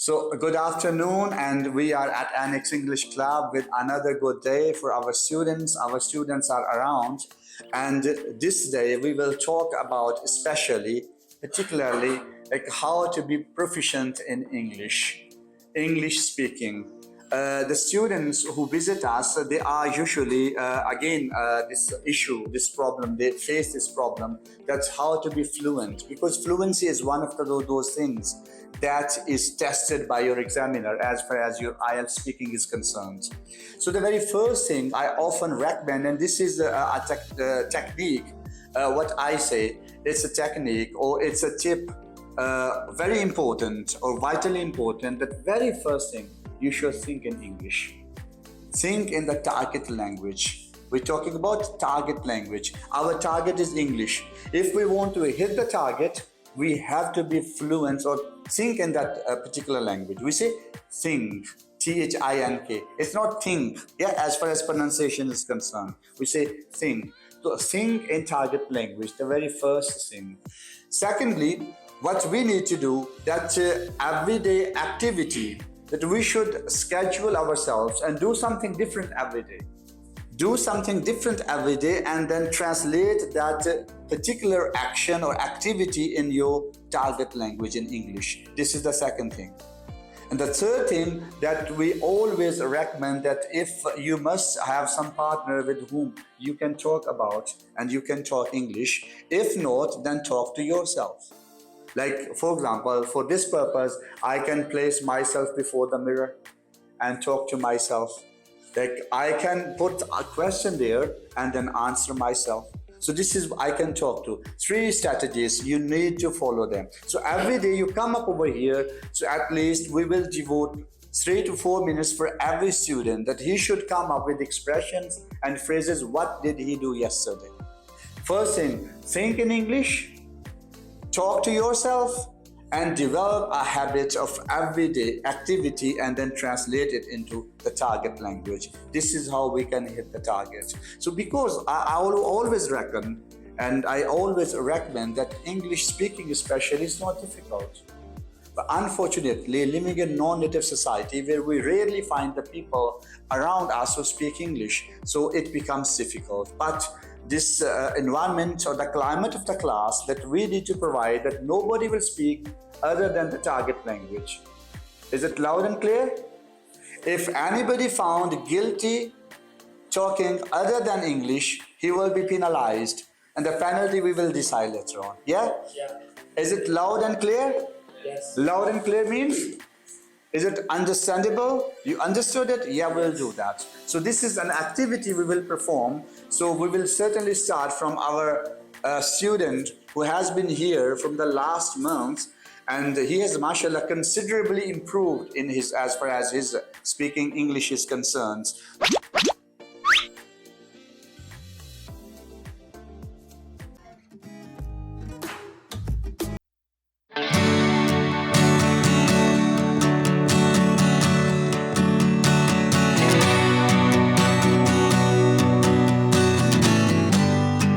So, good afternoon, and we are at Annex English Club with another good day for our students. Our students are around, and this day we will talk about, particularly, like how to be proficient in English speaking. The students who visit us, they are usually, they face this problem. That's how to be fluent, because fluency is one of those things that is tested by your examiner as far as your IELTS speaking is concerned. So the very first thing I often recommend, and this is a technique, what I say, it's a technique or it's a tip, very important or vitally important. The very first thing, you should think in English. Think in the target language. We're talking about target language. Our target is English. If we want to hit the target, we have to be fluent or think in that particular language. We say think, T-H-I-N-K. It's not think, yeah, as far as pronunciation is concerned. We say think. So think in target language, the very first thing. Secondly, what we need to do, that everyday activity, that we should schedule ourselves and do something different every day. Do something different every day and then translate that particular action or activity in your target language in English. This is the second thing. And the third thing that we always recommend, that if you must have some partner with whom you can talk about and you can talk English, if not, then talk to yourself. Like, for example, for this purpose, I can place myself before the mirror and talk to myself. Like, I can put a question there and then answer myself. So this is, I can talk to. 3 strategies, you need to follow them. So every day you come up over here, so at least we will devote 3 to 4 minutes for every student, that he should come up with expressions and phrases. What did he do yesterday? First thing, think in English. Talk to yourself and develop a habit of everyday activity and then translate it into the target language. This is how we can hit the target. So because I will always reckon and I always recommend that English speaking especially is not difficult. But unfortunately, living in non-native society where we rarely find the people around us who speak English, so it becomes difficult. But this environment or the climate of the class that we need to provide, that nobody will speak other than the target language. Is it loud and clear? If anybody found guilty talking other than English, he will be penalized, and the penalty we will decide later on. Yeah? Yeah. Is it loud and clear? Yes. Loud and clear means? Is it understandable? You understood it? Yeah, we'll do that. So this is an activity we will perform. So we will certainly start from our student who has been here from the last month, and he has, mashallah, considerably improved in his, as far as his speaking English is concerned.